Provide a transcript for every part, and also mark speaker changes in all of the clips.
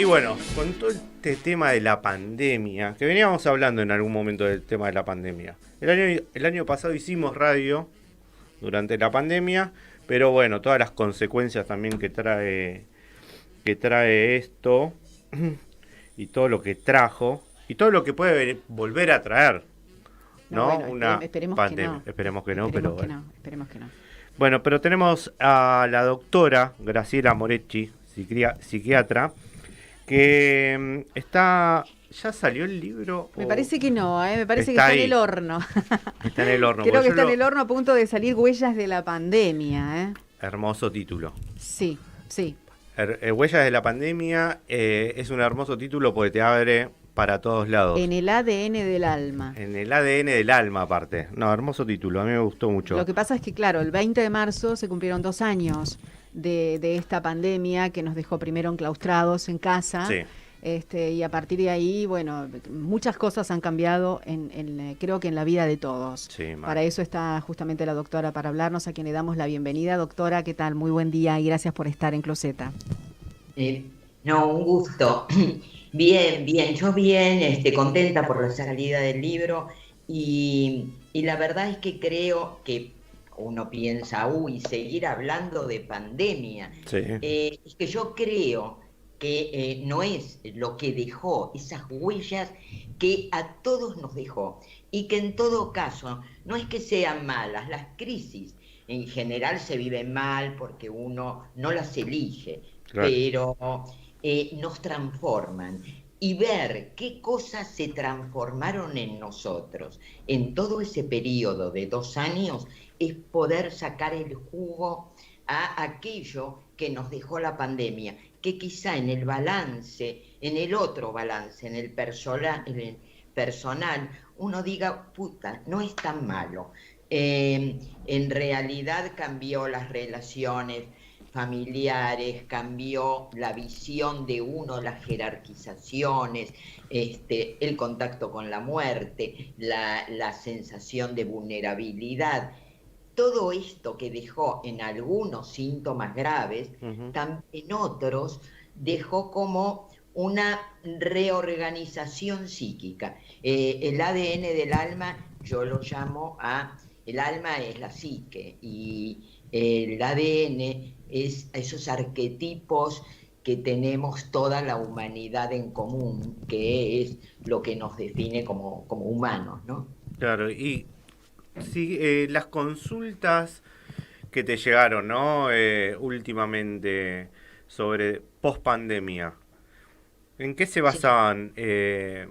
Speaker 1: Y bueno, con todo este tema de la pandemia, que veníamos hablando en algún momento del tema de la pandemia. El año pasado hicimos radio durante la pandemia, pero bueno, todas las consecuencias también que trae esto y todo lo que trajo y todo lo que puede volver a traer,
Speaker 2: No,
Speaker 1: ¿no?
Speaker 2: bueno,
Speaker 1: Una
Speaker 2: esperemos que
Speaker 1: pandemia.
Speaker 2: no.
Speaker 1: Esperemos que no, pero
Speaker 2: Esperemos que
Speaker 1: bueno.
Speaker 2: no, esperemos que no.
Speaker 1: Bueno, pero tenemos a la doctora Graciela Moretti, psiquiatra, que ¿ya salió el libro
Speaker 2: Me
Speaker 1: o
Speaker 2: parece que no, me parece que
Speaker 1: está
Speaker 2: está en el
Speaker 1: ahí?
Speaker 2: horno.
Speaker 1: Está en el horno,
Speaker 2: Creo
Speaker 1: porque
Speaker 2: que
Speaker 1: yo
Speaker 2: está en
Speaker 1: lo...
Speaker 2: el horno a punto de salir Huellas de la Pandemia, ¿eh?
Speaker 1: Hermoso título.
Speaker 2: Sí, sí.
Speaker 1: Huellas de la pandemia es un hermoso título porque te abre para todos lados.
Speaker 2: En el ADN del alma.
Speaker 1: En el ADN del alma, aparte. No, hermoso título, a mí me gustó
Speaker 2: Lo
Speaker 1: mucho.
Speaker 2: que pasa es que, claro, el 20 de marzo se cumplieron 2 años de esta pandemia que nos dejó primero enclaustrados en casa.
Speaker 1: Sí,
Speaker 2: Y a partir de ahí, bueno, muchas cosas han cambiado creo que en la vida de todos.
Speaker 1: sí, mal.
Speaker 2: Para eso está justamente la doctora para hablarnos, a quien le damos la bienvenida. Doctora, ¿qué tal? Muy buen día y gracias por estar en Closeta.
Speaker 3: Eh, no, un gusto. Bien, bien, yo bien, contenta por la salida del libro y la verdad es que creo que uno piensa, uy, seguir hablando de pandemia.
Speaker 1: Sí,
Speaker 3: Es que yo creo que no es lo que dejó, esas huellas que a todos nos dejó y que en todo caso no es que sean malas, las crisis en general se viven mal porque uno no las elige,
Speaker 1: claro.
Speaker 3: pero nos transforman. Y ver qué cosas se transformaron en nosotros en todo ese periodo de 2 años es poder sacar el jugo a aquello que nos dejó la pandemia, que quizá en el balance, en el otro balance, en el personal, uno diga, puta, no es tan malo. En realidad cambió las relaciones familiares, cambió la visión de uno, las jerarquizaciones, el contacto con la muerte, la sensación de vulnerabilidad. Todo esto que dejó en algunos síntomas graves,
Speaker 1: Ujú.
Speaker 3: también en otros dejó como una reorganización psíquica. El ADN del alma, yo lo llamo el alma es la psique y el ADN es esos arquetipos que tenemos toda la humanidad en común, que es lo que nos define como humanos, ¿no?
Speaker 1: Claro, y sí, las consultas que te llegaron, ¿no? Últimamente sobre post-pandemia, ¿en qué se
Speaker 3: Sí.
Speaker 1: basaban
Speaker 3: En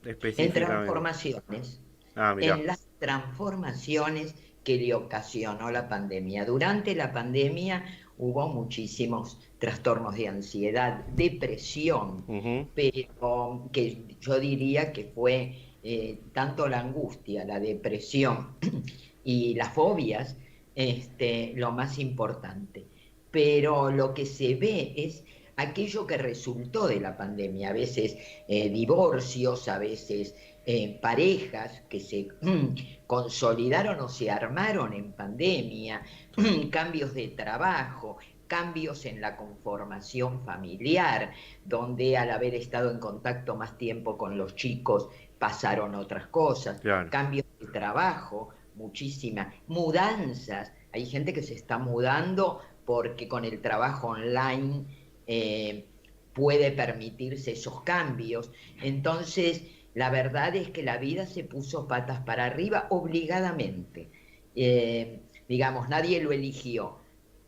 Speaker 1: específicamente?
Speaker 3: transformaciones,
Speaker 1: Ah, mira,
Speaker 3: en las transformaciones que le ocasionó la pandemia. Durante la pandemia hubo muchísimos trastornos de ansiedad, depresión,
Speaker 1: ujú,
Speaker 3: pero que yo diría que fue tanto la angustia, la depresión y las fobias, lo más importante. Pero lo que se ve es aquello que resultó de la pandemia, a veces divorcios, a veces parejas que se consolidaron o se armaron en pandemia,
Speaker 1: sí,
Speaker 3: cambios de trabajo, cambios en la conformación familiar, donde al haber estado en contacto más tiempo con los chicos pasaron otras cosas,
Speaker 1: claro.
Speaker 3: cambios de trabajo, muchísimas mudanzas. Hay gente que se está mudando porque con el trabajo online puede permitirse esos cambios. Entonces, la verdad es que la vida se puso patas para arriba obligadamente. Digamos, nadie lo eligió,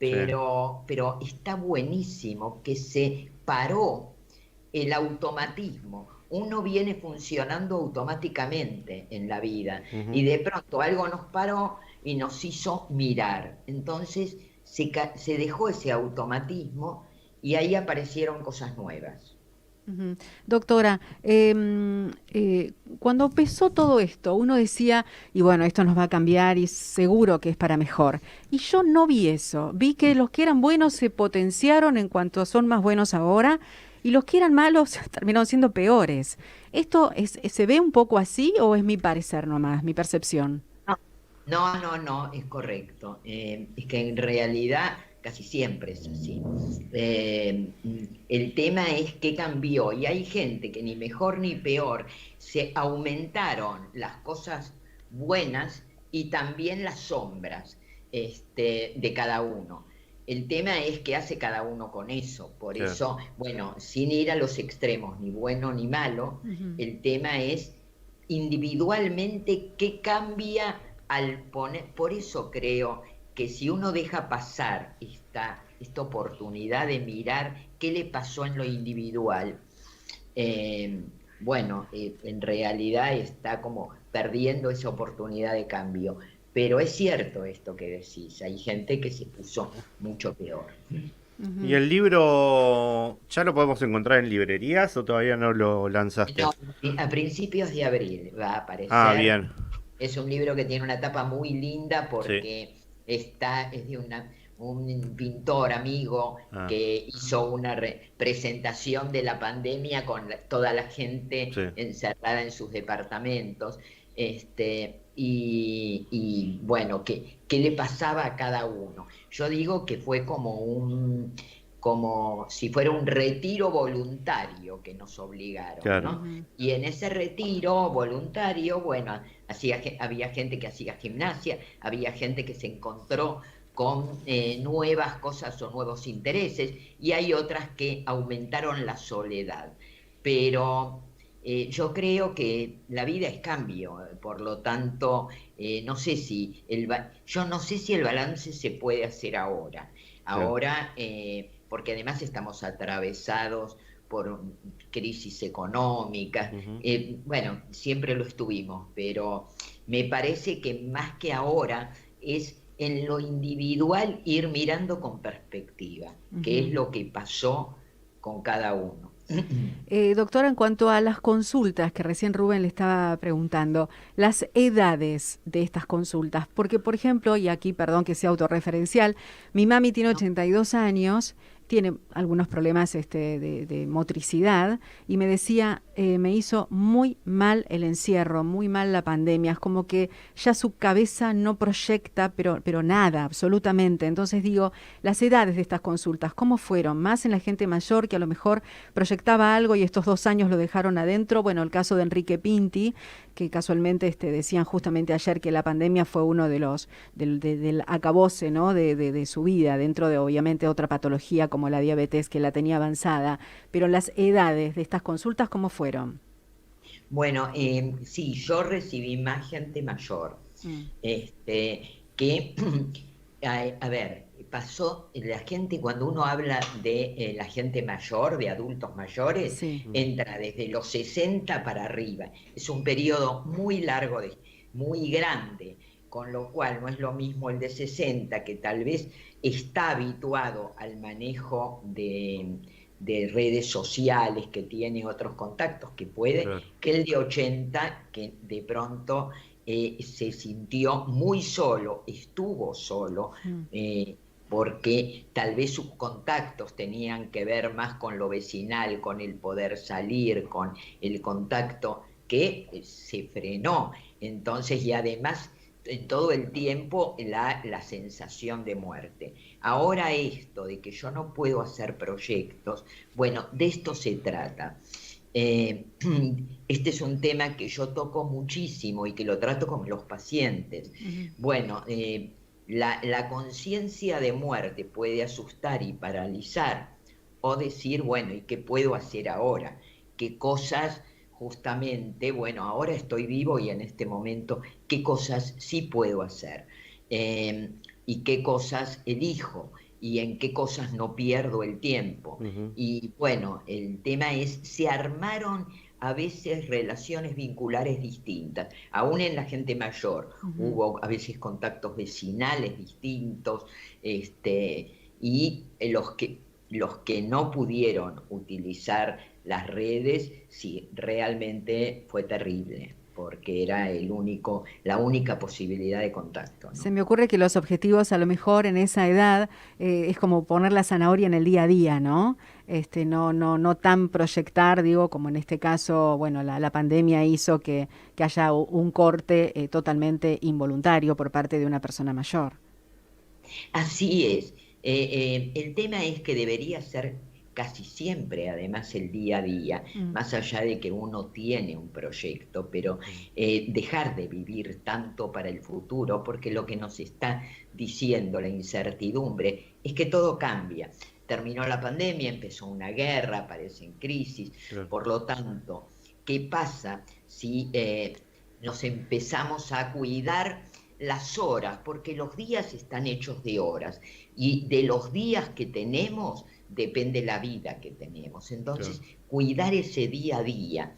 Speaker 1: Sí,
Speaker 3: pero está buenísimo que se paró el automatismo. Uno viene funcionando automáticamente en la vida y
Speaker 1: ujú.
Speaker 3: de pronto algo nos paró y nos hizo mirar. Entonces se dejó ese automatismo y ahí aparecieron cosas nuevas.
Speaker 2: Ujú. Doctora, cuando empezó todo esto, uno decía, y bueno, esto nos va a cambiar y seguro que es para mejor. Y yo no vi eso. Vi que los que eran buenos se potenciaron en cuanto son más buenos ahora y los que eran malos terminaron siendo peores. ¿Se ve un poco así o es mi parecer nomás, mi percepción?
Speaker 3: No, no, no, es correcto. Es que en realidad casi siempre es así. El tema es que cambió y hay gente que ni mejor ni peor, se aumentaron las cosas buenas y también las sombras de cada uno. El tema es qué hace cada uno con eso. Por
Speaker 1: Claro.
Speaker 3: eso, bueno, sin ir a los extremos, ni bueno ni malo, el tema es individualmente qué cambia al poner. Por eso creo que si uno deja pasar esta oportunidad de mirar qué le pasó en lo individual, en realidad está como perdiendo esa oportunidad de cambio. Pero es cierto esto que decís, hay gente que se puso mucho peor.
Speaker 1: ¿Y el libro ya lo podemos encontrar en librerías o todavía no lo lanzaste?
Speaker 3: No, a principios de abril va a
Speaker 1: Ah,
Speaker 3: aparecer.
Speaker 1: bien.
Speaker 3: Es un libro que tiene una tapa muy linda
Speaker 1: Sí.
Speaker 3: porque es de un pintor amigo
Speaker 1: Ah,
Speaker 3: que hizo una presentación de la pandemia con toda la gente
Speaker 1: sí.
Speaker 3: encerrada en sus departamentos. Y bueno, ¿qué le pasaba a cada uno? Yo digo que fue como si fuera un retiro voluntario que nos obligaron,
Speaker 1: Claro.
Speaker 3: ¿no? Y en ese retiro voluntario, bueno, había gente que hacía gimnasia, había gente que se encontró con nuevas cosas o nuevos intereses, y hay otras que aumentaron la soledad. Pero yo creo que la vida es cambio, por lo tanto, no sé si yo no sé si el balance se puede hacer ahora.
Speaker 1: Claro.
Speaker 3: Ahora, porque además estamos atravesados por crisis económicas,
Speaker 1: Ujú.
Speaker 3: bueno, siempre lo estuvimos, pero me parece que más que ahora es en lo individual ir mirando con perspectiva, qué es lo que pasó con cada uno.
Speaker 2: Doctora, en cuanto a las consultas que recién Rubén le estaba preguntando, las edades de estas consultas, porque por ejemplo, y aquí perdón que sea autorreferencial, mi mami tiene 82 años, tiene algunos problemas de motricidad y me decía, me hizo muy mal el encierro, muy mal la pandemia, es como que ya su cabeza no proyecta, pero nada, absolutamente. Entonces digo, las edades de estas consultas, ¿cómo fueron? Más en la gente mayor que a lo mejor proyectaba algo y estos 2 años lo dejaron adentro. Bueno, el caso de Enrique Pinti, que casualmente decían justamente ayer que la pandemia fue uno de los del acabose, ¿no? de su vida, dentro de obviamente otra patología como la diabetes que la tenía avanzada. Pero las edades de estas consultas, ¿cómo fueron?
Speaker 3: Bueno, sí, yo recibí más gente mayor, que, a ver, pasó, la gente, cuando uno habla de la gente mayor, de adultos mayores,
Speaker 2: Sí.
Speaker 3: entra desde los 60 para arriba. Es un periodo muy largo, muy grande, con lo cual no es lo mismo el de 60, que tal vez está habituado al manejo de redes sociales, que tiene otros contactos, que puede,
Speaker 1: Claro.
Speaker 3: que el de 80, que de pronto se sintió muy solo, estuvo solo, porque tal vez sus contactos tenían que ver más con lo vecinal, con el poder salir, con el contacto que se frenó. Entonces, y además, en todo el tiempo la sensación de muerte. Ahora esto de que yo no puedo hacer proyectos, bueno, de esto se trata. Este es un tema que yo toco muchísimo y que lo trato con los pacientes. Bueno, la conciencia de muerte puede asustar y paralizar, o decir, bueno, ¿y qué puedo hacer ahora? ¿Qué cosas justamente, bueno, ahora estoy vivo y en este momento, qué cosas sí puedo hacer? Y qué cosas elijo y en qué cosas no pierdo el tiempo.
Speaker 1: Ujú.
Speaker 3: Y bueno, el tema es, se armaron a veces relaciones vinculares distintas, aún en la gente mayor, hubo a veces contactos vecinales distintos, y los que no pudieron utilizar las redes, sí, realmente fue terrible, porque era la única posibilidad de contacto,
Speaker 2: Se
Speaker 3: ¿no?
Speaker 2: me ocurre que los objetivos a lo mejor en esa edad es como poner la zanahoria en el día a día, ¿no? No tan proyectar, digo, como en este caso, bueno, la pandemia hizo que haya un corte totalmente involuntario por parte de una persona mayor.
Speaker 3: Así es. El tema es que debería ser casi siempre además el día a día, más allá de que uno tiene un proyecto, pero dejar de vivir tanto para el futuro, porque lo que nos está diciendo la incertidumbre es que todo cambia. Terminó la pandemia, empezó una guerra, aparecen crisis,
Speaker 1: Claro.
Speaker 3: por lo tanto, ¿qué pasa si nos empezamos a cuidar las horas? Porque los días están hechos de horas y de los días que tenemos depende la vida que tenemos. Entonces,
Speaker 1: Claro.
Speaker 3: cuidar ese día a día.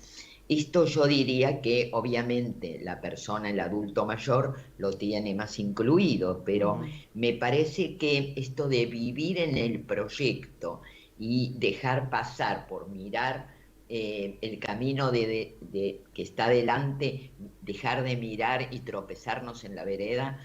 Speaker 3: Esto yo diría que obviamente la persona, el adulto mayor, lo tiene más incluido, pero me parece que esto de vivir en el proyecto y dejar pasar por mirar el camino que está delante, dejar de mirar y tropezarnos en la vereda,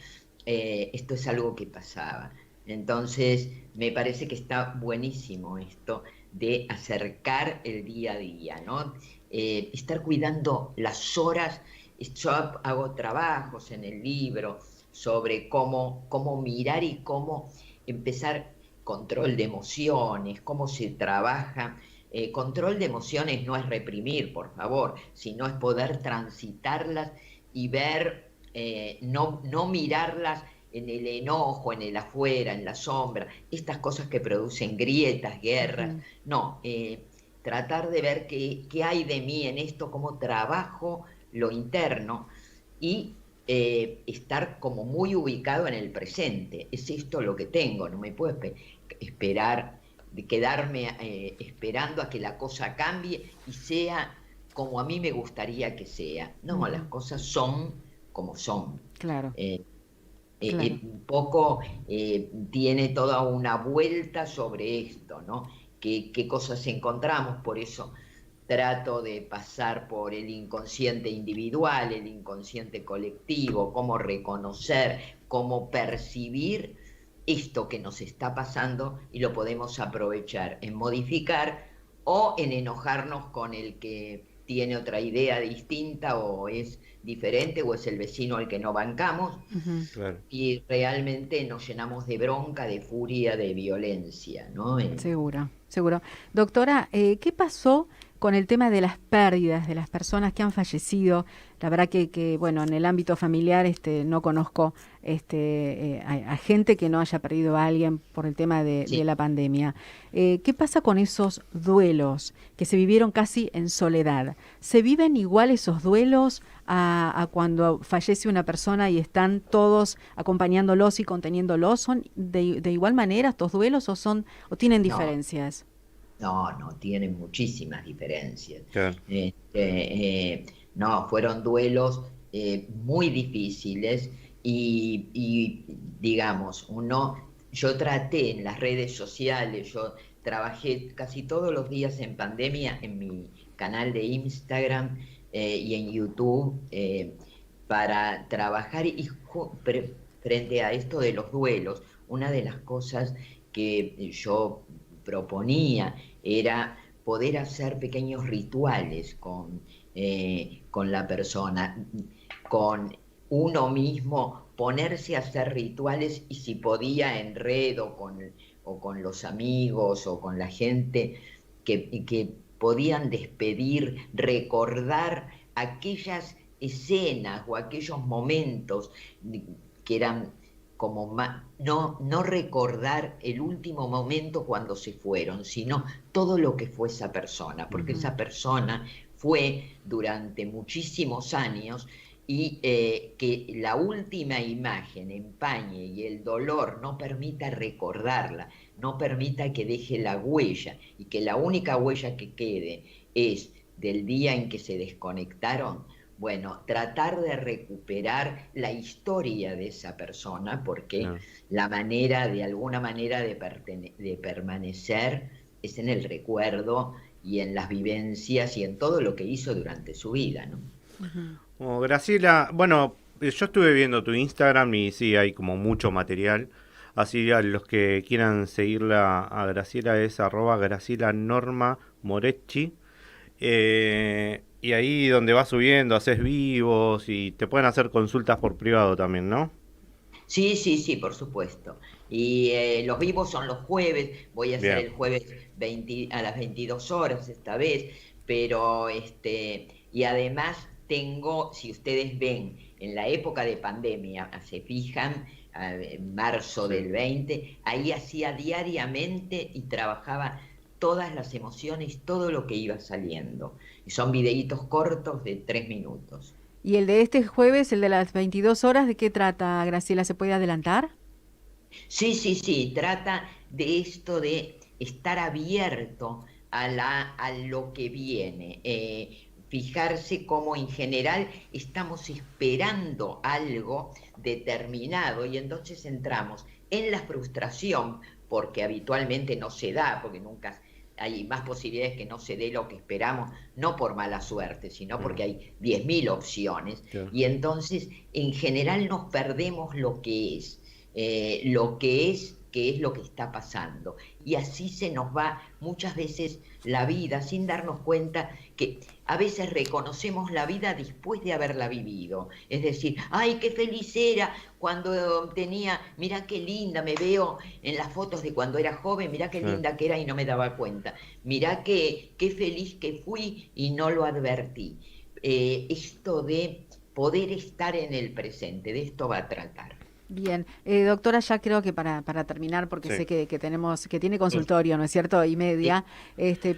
Speaker 3: esto es algo que pasaba. Entonces, me parece que está buenísimo esto de acercar el día a día, ¿no? Estar cuidando las horas. Yo hago trabajos en el libro sobre cómo mirar y cómo empezar control de emociones, cómo se trabaja. Control de emociones no es reprimir, por favor, sino es poder transitarlas y ver, no mirarlas en el enojo, en el afuera, en la sombra, estas cosas que producen grietas, guerras. No, tratar de ver qué hay de mí en esto, cómo trabajo lo interno y estar como muy ubicado en el presente. Es esto lo que tengo, no me puedo esperar, de quedarme esperando a que la cosa cambie y sea como a mí me gustaría que sea. No, las cosas son como son.
Speaker 2: Claro. Claro.
Speaker 3: Un poco tiene toda una vuelta sobre esto, ¿no? ¿Qué cosas encontramos? Por eso trato de pasar por el inconsciente individual, el inconsciente colectivo, cómo reconocer, cómo percibir esto que nos está pasando y lo podemos aprovechar en modificar o en enojarnos con el que tiene otra idea distinta o es diferente o es el vecino al que no bancamos.
Speaker 1: Claro.
Speaker 3: Y realmente nos llenamos de bronca, de furia, de violencia, ¿no?
Speaker 2: Seguro, seguro. Doctora, ¿qué pasó con el tema de las pérdidas de las personas que han fallecido? La verdad bueno, en el ámbito familiar no conozco a gente que no haya perdido a alguien por el tema de la pandemia. ¿Qué pasa con esos duelos que se vivieron casi en soledad? ¿Se viven igual esos duelos a cuando fallece una persona y están todos acompañándolos y conteniéndolos? ¿Son de igual manera estos duelos o tienen diferencias?
Speaker 3: No, tienen muchísimas diferencias.
Speaker 1: Claro.
Speaker 3: No, fueron duelos muy difíciles y digamos, yo traté en las redes sociales, yo trabajé casi todos los días en pandemia en mi canal de Instagram y en YouTube para trabajar frente a esto de los duelos. Una de las cosas que yo proponía era poder hacer pequeños rituales con la persona, con uno mismo, ponerse a hacer rituales y si podía en red o con los amigos o con la gente que podían despedir, recordar aquellas escenas o aquellos momentos que eran como no recordar el último momento cuando se fueron, sino todo lo que fue esa persona, porque esa persona fue durante muchísimos años y que la última imagen empañe y el dolor no permita recordarla, no permita que deje la huella y que la única huella que quede es del día en que se desconectaron. Bueno, tratar de recuperar la historia de esa persona, porque la manera, de alguna manera, de permanecer es en el recuerdo y en las vivencias y en todo lo que hizo durante su vida, ¿no?
Speaker 1: Graciela, bueno, yo estuve viendo tu Instagram y sí, hay como mucho material. Así a los que quieran seguirla a Graciela es @Graciela Norma Moretti. Y ahí donde vas subiendo, haces vivos y te pueden hacer consultas por privado también, ¿no?
Speaker 3: Sí, sí, sí, por supuesto. Y los vivos son los jueves, voy a hacer
Speaker 1: Bien,
Speaker 3: el jueves 20 a las 22 horas esta vez, pero y además tengo, si ustedes ven, en la época de pandemia, se fijan, en marzo
Speaker 1: sí.
Speaker 3: del 20, ahí hacía diariamente y trabajaba todas las emociones, todo lo que iba saliendo. Y son videitos cortos de 3 minutos.
Speaker 2: Y el de este jueves, el de las 22 horas, ¿de qué trata, Graciela? ¿Se puede adelantar?
Speaker 3: Sí, sí, sí, trata de esto de estar abierto a lo que viene, fijarse cómo en general estamos esperando algo determinado y entonces entramos en la frustración porque habitualmente no se da, porque nunca hay más posibilidades que no se dé lo que esperamos, no por mala suerte, sino
Speaker 1: Mm,
Speaker 3: porque hay 10.000 opciones
Speaker 1: claro.
Speaker 3: y entonces en general nos perdemos lo que es, qué es lo que está pasando. Y así se nos va muchas veces la vida sin darnos cuenta que a veces reconocemos la vida después de haberla vivido. Es decir, ay, qué feliz era cuando tenía, mira qué linda, me veo en las fotos de cuando era joven, mira qué
Speaker 1: Sí.
Speaker 3: linda que era y no me daba cuenta. Mira qué feliz que fui y no lo advertí. Esto de poder estar en el presente, de esto va a tratar.
Speaker 2: Bien, doctora, ya creo que para terminar, porque
Speaker 1: Sí.
Speaker 2: sé que tenemos, que tiene consultorio, ¿no es cierto? Y
Speaker 3: Sí.
Speaker 2: media,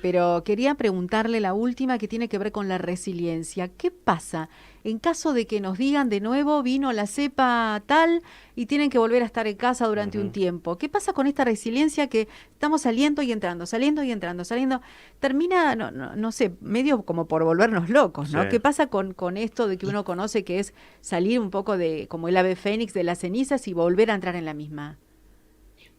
Speaker 2: pero quería preguntarle la última que tiene que ver con la resiliencia. ¿Qué pasa en caso de que nos digan de nuevo vino la cepa tal y tienen que volver a estar en casa durante un
Speaker 1: Ujú.
Speaker 2: tiempo? ¿Qué pasa con esta resiliencia que estamos saliendo y entrando, saliendo y entrando, saliendo? Termina, no sé, medio como por volvernos locos,
Speaker 1: Sí.
Speaker 2: ¿no? ¿Qué pasa con esto de que uno conoce que es salir un poco de, como el ave fénix, de las cenizas y volver a entrar en la misma?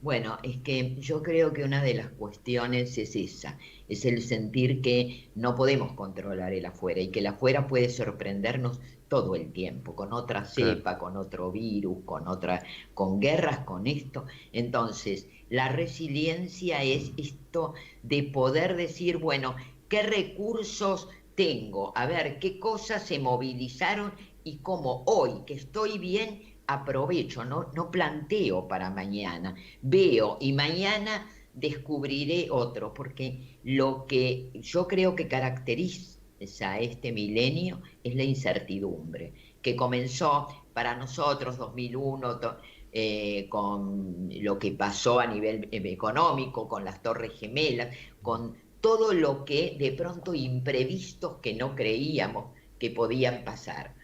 Speaker 3: Bueno, es que yo creo que una de las cuestiones es esa, es el sentir que no podemos controlar el afuera y que el afuera puede sorprendernos todo el tiempo, con otra
Speaker 1: Claro.
Speaker 3: cepa, con otro virus, con guerras, con esto. Entonces, la resiliencia es esto de poder decir, bueno, ¿qué recursos tengo? A ver, ¿qué cosas se movilizaron y cómo hoy que estoy bien aprovecho, no planteo para mañana? Veo y mañana descubriré otro, porque lo que yo creo que caracteriza a este milenio es la incertidumbre, que comenzó para nosotros 2001 con lo que pasó a nivel económico, con las Torres Gemelas, con todo lo que de pronto imprevistos que no creíamos que podían pasar.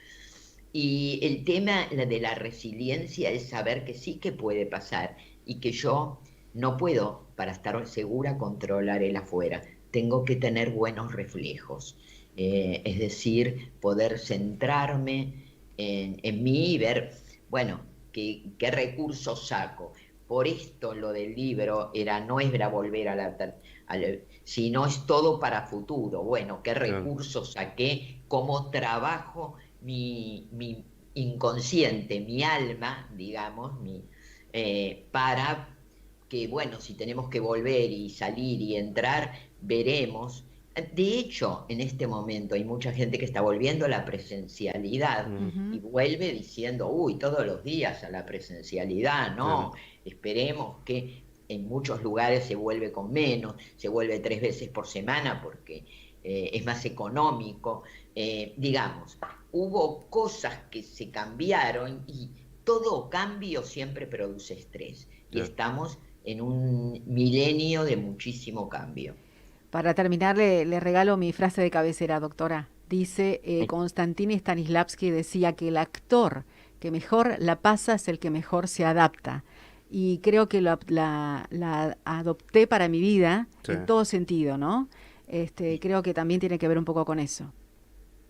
Speaker 3: Y el tema de la resiliencia es saber que sí que puede pasar y que yo no puedo, para estar segura, controlar el afuera. Tengo que tener buenos reflejos. Es decir, poder centrarme en mí y ver, bueno, qué recursos saco. Por esto lo del libro no era volver sino es todo para futuro. Bueno, qué
Speaker 1: Claro.
Speaker 3: recursos saqué, cómo trabajo mi inconsciente, mi alma, digamos, para que, bueno, si tenemos que volver y salir y entrar, veremos. De hecho, en este momento hay mucha gente que está volviendo a la presencialidad
Speaker 1: Mm,
Speaker 3: y
Speaker 2: Ujú.
Speaker 3: vuelve diciendo, uy, todos los días a la presencialidad,
Speaker 1: claro.
Speaker 3: no, esperemos que en muchos lugares se vuelve con menos, se vuelve 3 veces por semana porque es más económico, digamos, hubo cosas que se cambiaron y todo cambio siempre produce estrés y
Speaker 1: Claro.
Speaker 3: estamos en un milenio de muchísimo cambio.
Speaker 2: Para terminar, le regalo mi frase de cabecera, doctora. Dice, Konstantin Stanislavski decía que el actor que mejor la pasa es el que mejor se adapta. Y creo que la adopté para mi vida
Speaker 1: Sí.
Speaker 2: en todo sentido, ¿no? Creo que también tiene que ver un poco con eso.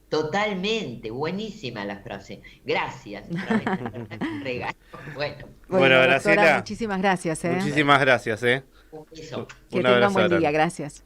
Speaker 3: Totalmente, buenísima la frase. Gracias, otra vez me regalo. Bueno,
Speaker 1: Bueno,
Speaker 2: Bueno, doctora,
Speaker 1: Graciela,
Speaker 2: muchísimas gracias, ¿eh?
Speaker 3: bueno,
Speaker 1: muchísimas gracias, ¿eh?
Speaker 3: un beso.
Speaker 2: Que
Speaker 1: Un
Speaker 2: tenga un
Speaker 1: abrazo
Speaker 2: buen día,
Speaker 1: grande.
Speaker 2: gracias.